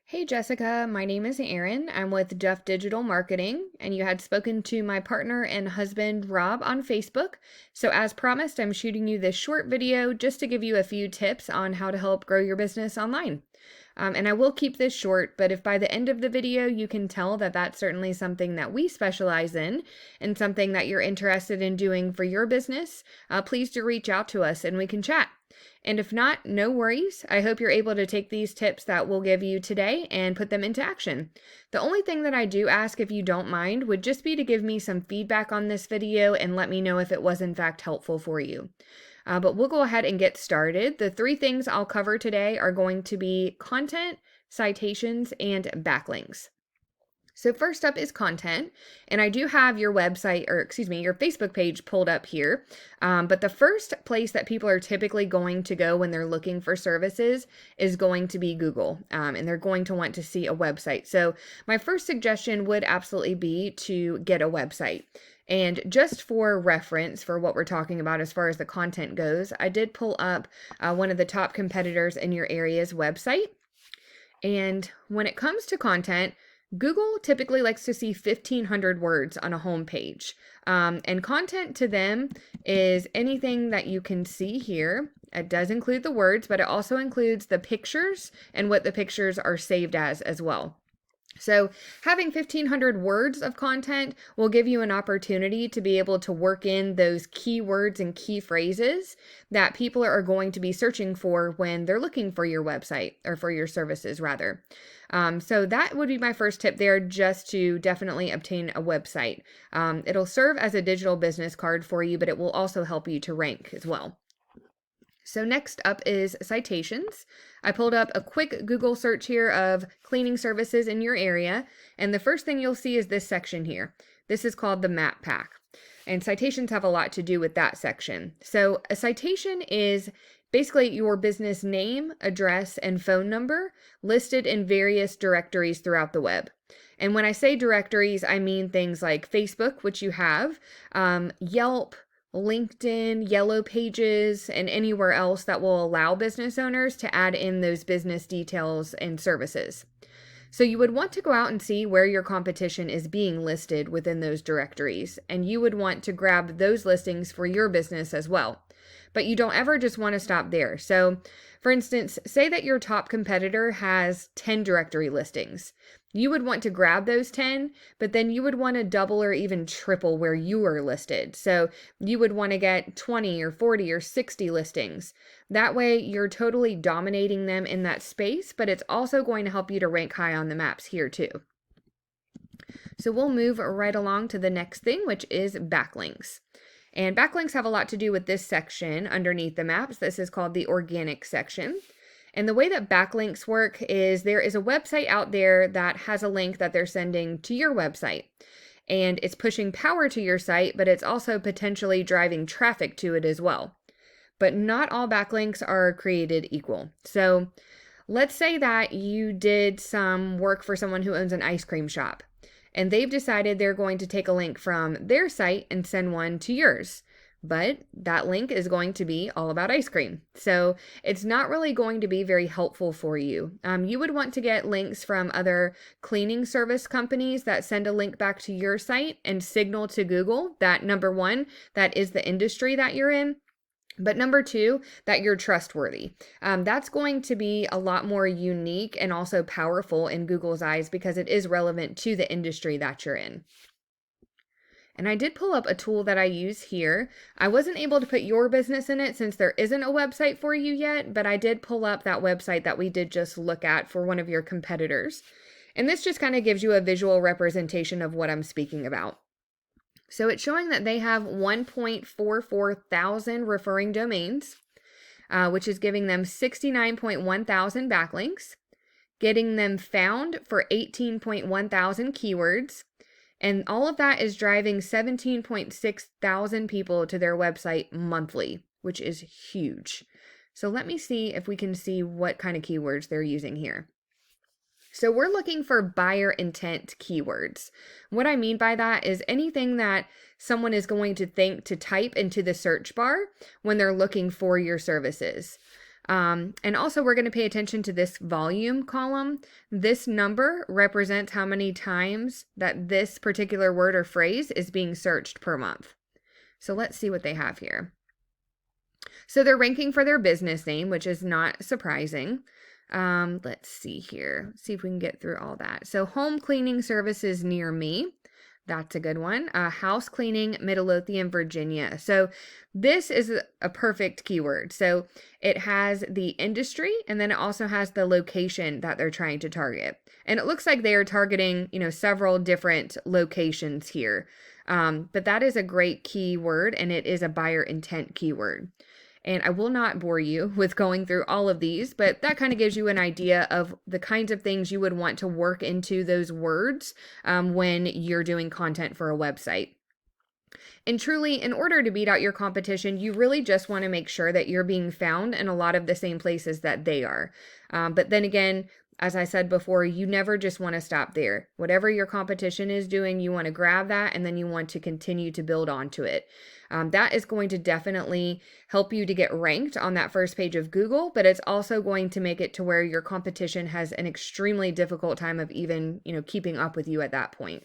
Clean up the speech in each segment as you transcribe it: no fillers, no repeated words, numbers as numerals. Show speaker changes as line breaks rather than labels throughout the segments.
Hey Jessica, my name is Erin. I'm with Jeff Digital Marketing, and you had spoken to my partner and husband Rob on Facebook. So, as promised, I'm shooting you this short video just to give you a few tips on how to help grow your business online. And I will keep this short, but if by the end of the video you can tell that that's certainly something that we specialize in and something that you're interested in doing for your business, please do reach out to us and we can chat. And if not, no worries. I hope you're able to take these tips that we'll give you today and put them into action. The only thing that I do ask, if you don't mind, would just be to give me some feedback on this video and let me know if it was in fact helpful for you. But we'll go ahead and get started. The three things I'll cover today are going to be content, citations, and backlinks. So first up is content, and I do have your website, or excuse me, your Facebook page pulled up here. But the first place that people are typically going to go when they're looking for services is going to be Google, and they're going to want to see a website. So my first suggestion would absolutely be to get a website. And just for reference for what we're talking about as far as the content goes, I did pull up one of the top competitors in your area's website. And when it comes to content, Google typically likes to see 1,500 words on a home page. And content to them is anything that you can see here. It does include the words, but it also includes the pictures and what the pictures are saved as well. So having 1,500 words of content will give you an opportunity to be able to work in those keywords and key phrases that people are going to be searching for when they're looking for your website or for your services rather. So that would be my first tip there, just to definitely obtain a website. It'll serve as a digital business card for you, but it will also help you to rank as well. So next up is citations. I pulled up a quick Google search here of cleaning services in your area, and the first thing you'll see is this section here. This is called the map pack, and citations have a lot to do with that section. So a citation is basically your business name, address, and phone number listed in various directories throughout the web. And when I say directories, I mean things like Facebook, which you have, Yelp, LinkedIn, Yellow Pages, and anywhere else that will allow business owners to add in those business details and services. So you would want to go out and see where your competition is being listed within those directories, and you would want to grab those listings for your business as well. But you don't ever just want to stop there. So for instance, say that your top competitor has 10 directory listings. You would want to grab those 10, but then you would want to double or even triple where you are listed. So you would want to get 20 or 40 or 60 listings. That way you're totally dominating them in that space, but it's also going to help you to rank high on the maps here too. So we'll move right along to the next thing, which is backlinks. And backlinks have a lot to do with this section underneath the maps. This is called the organic section. And the way that backlinks work is there is a website out there that has a link that they're sending to your website. And it's pushing power to your site, but it's also potentially driving traffic to it as well. But not all backlinks are created equal. So let's say that you did some work for someone who owns an ice cream shop, and they've decided they're going to take a link from their site and send one to yours. But that link is going to be all about ice cream. So it's not really going to be very helpful for you. You would want to get links from other cleaning service companies that send a link back to your site and signal to Google that, number one, that is the industry that you're in. But number two, that you're trustworthy. That's going to be a lot more unique and also powerful in Google's eyes because it is relevant to the industry that you're in. And I did pull up a tool that I use here. I wasn't able to put your business in it since there isn't a website for you yet, but I did pull up that website that we did just look at for one of your competitors. And this just kind of gives you a visual representation of what I'm speaking about. So it's showing that they have 1.44 thousand referring domains, which is giving them 69.1 thousand backlinks, getting them found for 18.1 thousand keywords, and all of that is driving 17.6 thousand people to their website monthly, which is huge. So let me see if we can see what kind of keywords they're using here. So we're looking for buyer intent keywords. What I mean by that is anything that someone is going to think to type into the search bar when they're looking for your services. And also we're going to pay attention to this volume column. This number represents how many times that this particular word or phrase is being searched per month. So let's see what they have here. So they're ranking for their business name, which is not surprising. Let's see here. See if we can get through all that. So home cleaning services near me. That's a good one. House cleaning, Midlothian, Virginia. So this is a perfect keyword. So it has the industry and then it also has the location that they're trying to target. And it looks like they are targeting, several different locations here. But that is a great keyword and it is a buyer intent keyword. And I will not bore you with going through all of these, but that kind of gives you an idea of the kinds of things you would want to work into those words when you're doing content for a website. And truly, in order to beat out your competition, you really just want to make sure that you're being found in a lot of the same places that they are. But then again, as I said before, you never just want to stop there. Whatever your competition is doing, you want to grab that and then you want to continue to build onto it. That is going to definitely help you to get ranked on that first page of Google, but it's also going to make it to where your competition has an extremely difficult time of even, keeping up with you at that point.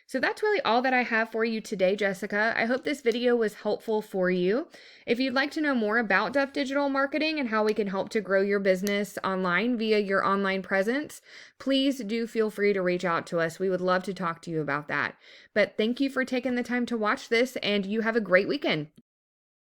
So that's really all that I have for you today, Jessica. I hope this video was helpful for you. If you'd like to know more about Duff Digital Marketing and how we can help to grow your business online via your online presence, please do feel free to reach out to us. We would love to talk to you about that. But thank you for taking the time to watch this, and you have a great weekend.